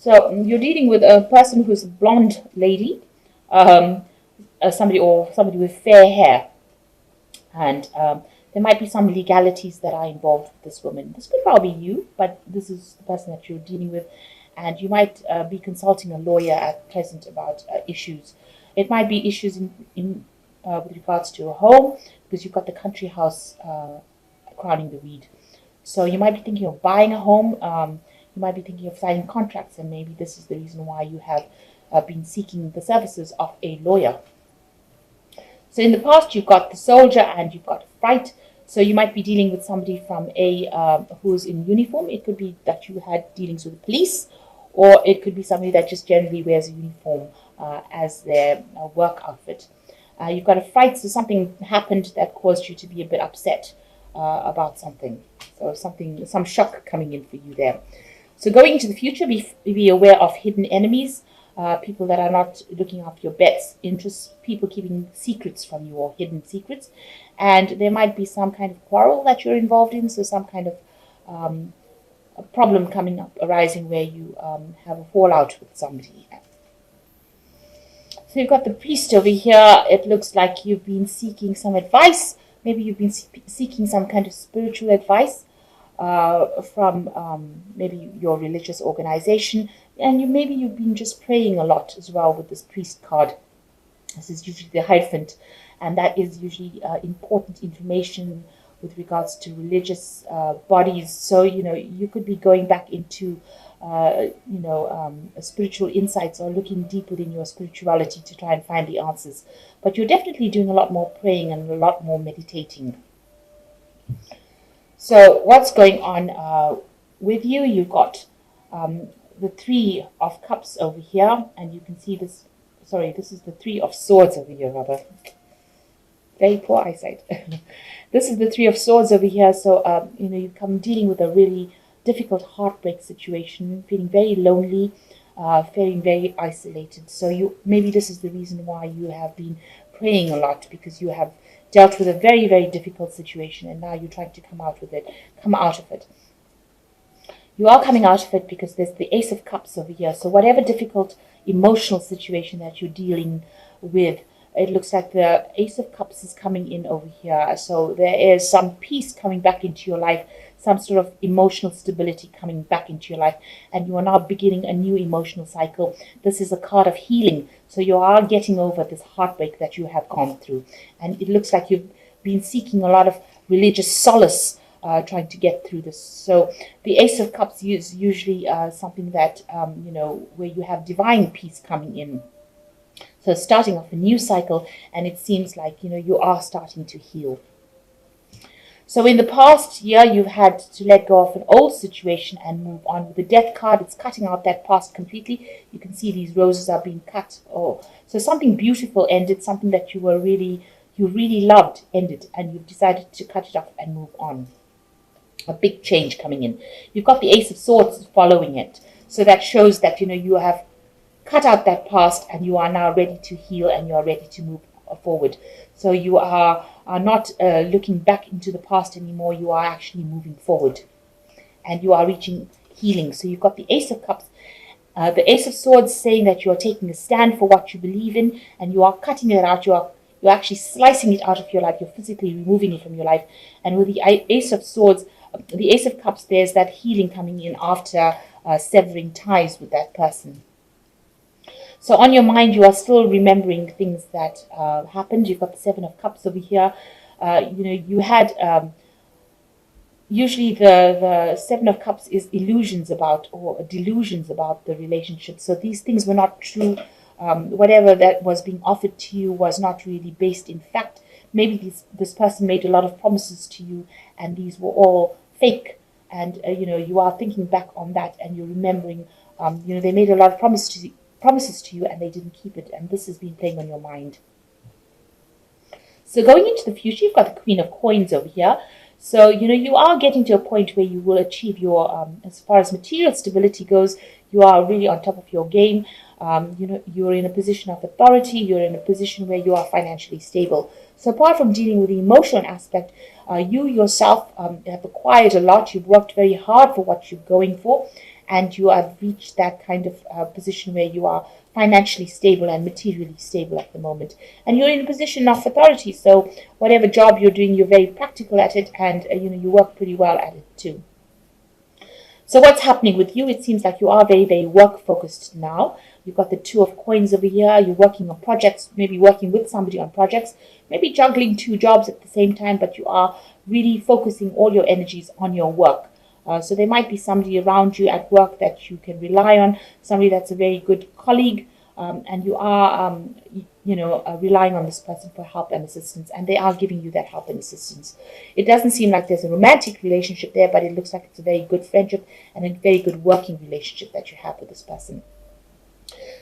So you're dealing with a person who's a blonde lady, um, somebody with fair hair, and there might be some legalities that are involved with this woman. This could probably be you, but this is the person that you're dealing with, and you might be consulting a lawyer at present about issues. It might be issues in with regards to a home, because you've got the country house crowning the weed. So you might be thinking of buying a home. You might be thinking of signing contracts, and maybe this is the reason why you have been seeking the services of a lawyer. So in the past, you've got the soldier and you've got fright. So you might be dealing with somebody from who's in uniform. It could be that you had dealings with the police, or it could be somebody that just generally wears a uniform as their work outfit. You've got a fright, so something happened that caused you to be a bit upset about something. So some shock coming in for you there. So going into the future, be aware of hidden enemies, people that are not looking after your best interests, people keeping secrets from you or hidden secrets. And there might be some kind of quarrel that you're involved in, so some kind of a problem coming up, arising where you have a fallout with somebody. So you've got the priest over here. It looks like you've been seeking some advice. Maybe you've been seeking some kind of spiritual advice from maybe your religious organization, and maybe you've been just praying a lot as well with this priest card. This is usually the Hierophant, and that is usually important information with regards to religious bodies. So you could be going back into spiritual insights, or looking deep within your spirituality to try and find the answers. But you're definitely doing a lot more praying and a lot more meditating. So what's going on with you? You've got the Three of Cups over here, and you can see this. Sorry, this is the Three of Swords over here, rather. Very poor eyesight. This is the Three of Swords over here. So you come dealing with a really difficult heartbreak situation, feeling very lonely, feeling very isolated. So maybe this is the reason why you have been praying a lot, because you have dealt with a very, very difficult situation, and now you're trying to come out of it. You are coming out of it because there's the Ace of Cups over here. So whatever difficult emotional situation that you're dealing with, it looks like the Ace of Cups is coming in over here. So there is some peace coming back into your life, some sort of emotional stability coming back into your life, and you are now beginning a new emotional cycle. This is a card of healing. So you are getting over this heartbreak that you have gone through. And it looks like you've been seeking a lot of religious solace, trying to get through this. So the Ace of Cups is usually something that, where you have divine peace coming in. So starting off a new cycle, and it seems like, you are starting to heal. So in the past year, you've had to let go of an old situation and move on. With the Death card, it's cutting out that past completely. You can see these roses are being cut. So something beautiful ended, something that you really loved ended, and you've decided to cut it off and move on. A big change coming in. You've got the Ace of Swords following it. So that shows that, you have cut out that past, and you are now ready to heal, and you are ready to move forward. So you are not looking back into the past anymore. You are actually moving forward, and you are reaching healing. So you've got the Ace of Cups, the Ace of Swords, saying that you are taking a stand for what you believe in, and you are cutting it out. You're actually slicing it out of your life. You're physically removing it from your life. And with the Ace of Swords, the Ace of Cups, there's that healing coming in after severing ties with that person. So on your mind, you are still remembering things that happened. You've got the Seven of Cups over here. You had usually the Seven of Cups is illusions about, or delusions about, the relationship. So these things were not true. Whatever that was being offered to you was not really based in fact. Maybe this person made a lot of promises to you, and these were all fake. And you are thinking back on that, and you're remembering. They made a lot of promises to you, and they didn't keep it, and this has been playing on your mind. So going into the future, you've got the Queen of Coins over here. So you are getting to a point where you will achieve your as far as material stability goes, you are really on top of your game. You're in a position of authority. You're in a position where you are financially stable. So apart from dealing with the emotional aspect, you yourself have acquired a lot. You've worked very hard for what you're going for, and you have reached that kind of position where you are financially stable and materially stable at the moment. And you're in a position of authority, so whatever job you're doing, you're very practical at it, and you work pretty well at it too. So what's happening with you? It seems like you are very, very work focused now. You've got the Two of Coins over here. You're working on projects, maybe working with somebody on projects, maybe juggling two jobs at the same time, but you are really focusing all your energies on your work. So there might be somebody around you at work that you can rely on, somebody that's a very good colleague, and you are, relying on this person for help and assistance, and they are giving you that help and assistance. It doesn't seem like there's a romantic relationship there, but it looks like it's a very good friendship and a very good working relationship that you have with this person.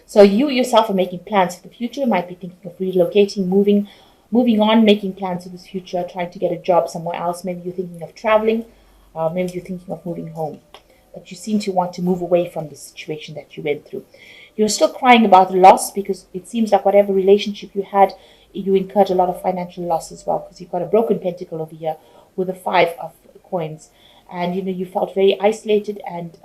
So you yourself are making plans for the future. You might be thinking of relocating, moving on, making plans for the future, trying to get a job somewhere else. Maybe you're thinking of traveling. Maybe you're thinking of moving home. But you seem to want to move away from the situation that you went through. You're still crying about the loss because it seems like whatever relationship you had, you incurred a lot of financial loss as well, because you've got a broken pentacle over here with a 5 of coins. And, you felt very isolated and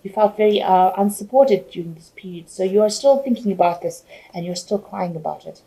you felt very unsupported during this period. So you are still thinking about this and you're still crying about it.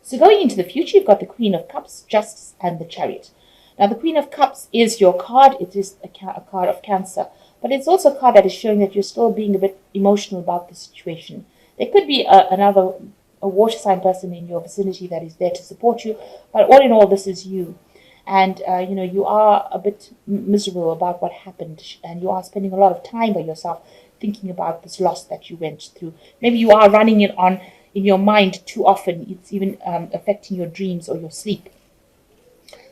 So going into the future, you've got the Queen of Cups, Justice, and the Chariot. Now, the Queen of Cups is your card. It is a card of Cancer. But it's also a card that is showing that you're still being a bit emotional about the situation. There could be a water sign person in your vicinity that is there to support you. But all in all, this is you. And, you are a bit miserable about what happened. And you are spending a lot of time by yourself thinking about this loss that you went through. Maybe you are running it on in your mind too often. It's even affecting your dreams or your sleep.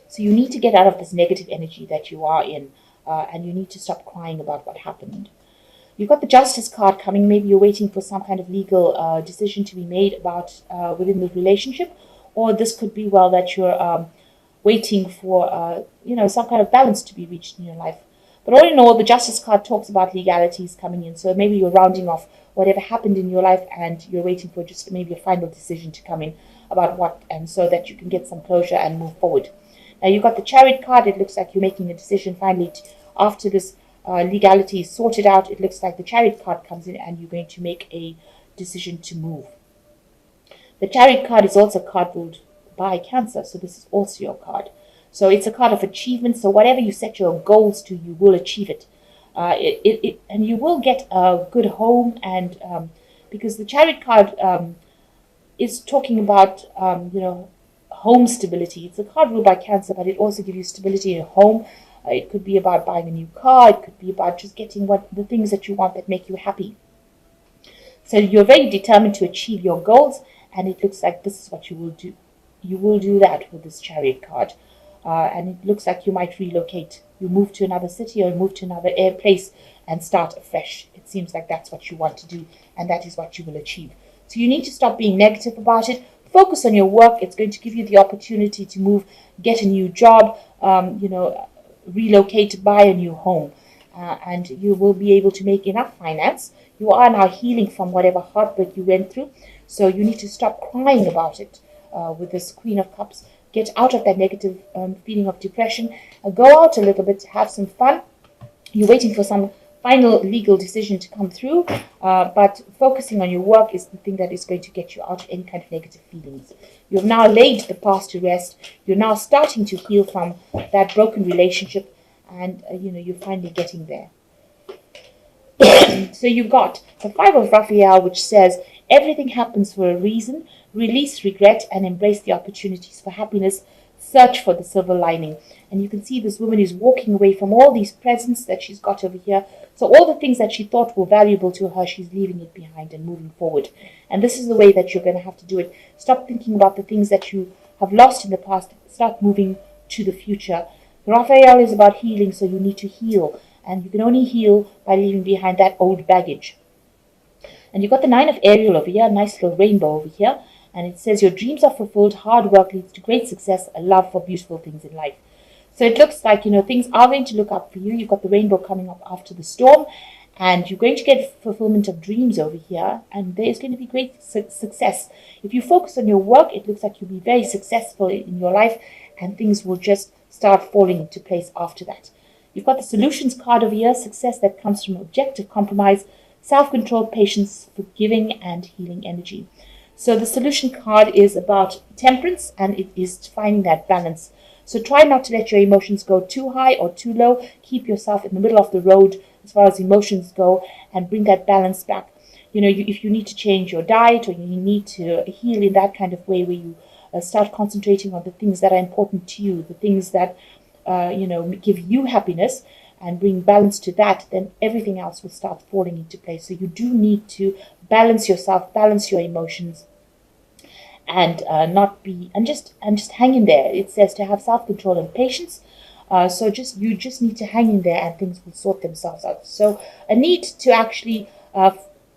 So you need to get out of this negative energy that you are in. And you need to stop crying about what happened. You've got the Justice card coming. Maybe you're waiting for some kind of legal decision to be made about within the relationship. Or this could be, that you're waiting for, some kind of balance to be reached in your life. But all in all, the Justice card talks about legalities coming in. So maybe you're rounding off whatever happened in your life and you're waiting for just maybe a final decision to come in about what, and so that you can get some closure and move forward. Now, you've got the Chariot card. It looks like you're making a decision finally after this legality is sorted out. It looks like the Chariot card comes in and you're going to make a decision to move. The Chariot card is also a card ruled by Cancer, so this is also your card. So it's a card of achievement. So whatever you set your goals to, you will achieve it. And you will get a good home, and because the Chariot card is talking about home stability. It's a card ruled by Cancer, but it also gives you stability in a home. It could be about buying a new car. It could be about just getting the things that you want that make you happy. So you're very determined to achieve your goals, and it looks like this is what you will do. You will do that with this Chariot card. And it looks like you might relocate. You move to another city or move to another place and start afresh. It seems like that's what you want to do, and that is what you will achieve. So you need to stop being negative about it. Focus on your work. It's going to give you the opportunity to move, get a new job, relocate, buy a new home. And you will be able to make enough finance. You are now healing from whatever heartbreak you went through. So you need to stop crying about it with this Queen of Cups. Get out of that negative feeling of depression. Go out a little bit, have some fun. You're waiting for some final legal decision to come through, but focusing on your work is the thing that is going to get you out of any kind of negative feelings. You've now laid the past to rest. You're now starting to heal from that broken relationship, and you're finally getting there. So you've got the 5 of Raphael, which says everything happens for a reason. Release regret and embrace the opportunities for happiness. Search for the silver lining. And you can see this woman is walking away from all these presents that she's got over here. So all the things that she thought were valuable to her, she's leaving it behind and moving forward. And this is the way that you're going to have to do it. Stop thinking about the things that you have lost in the past. Start moving to the future. Raphael is about healing, so you need to heal. And you can only heal by leaving behind that old baggage. And you've got the 9 of Ariel over here, a nice little rainbow over here. And it says your dreams are fulfilled, hard work leads to great success, a love for beautiful things in life. So it looks like, things are going to look up for you. You've got the rainbow coming up after the storm, and you're going to get fulfillment of dreams over here, and there's going to be great success. If you focus on your work, it looks like you'll be very successful in your life, and things will just start falling into place after that. You've got the solutions card over here, success that comes from objective compromise, self-control, patience, forgiving, and healing energy. So the solution card is about temperance, and it is finding that balance. So try not to let your emotions go too high or too low. Keep yourself in the middle of the road as far as emotions go, and bring that balance back. If you need to change your diet, or you need to heal in that kind of way where you start concentrating on the things that are important to you, the things that give you happiness, and bring balance to that, then everything else will start falling into place. So you do need to balance yourself, balance your emotions, and just hang in there. It says to have self-control and patience. So you just need to hang in there, and things will sort themselves out. So a need to actually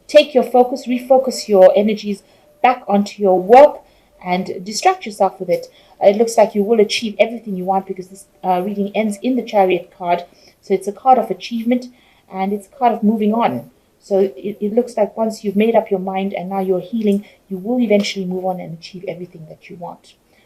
take your focus, refocus your energies back onto your work, and distract yourself with it. It looks like you will achieve everything you want, because this reading ends in the Chariot card. So it's a card of achievement, and it's a card of moving on. So it looks like once you've made up your mind and now you're healing, you will eventually move on and achieve everything that you want.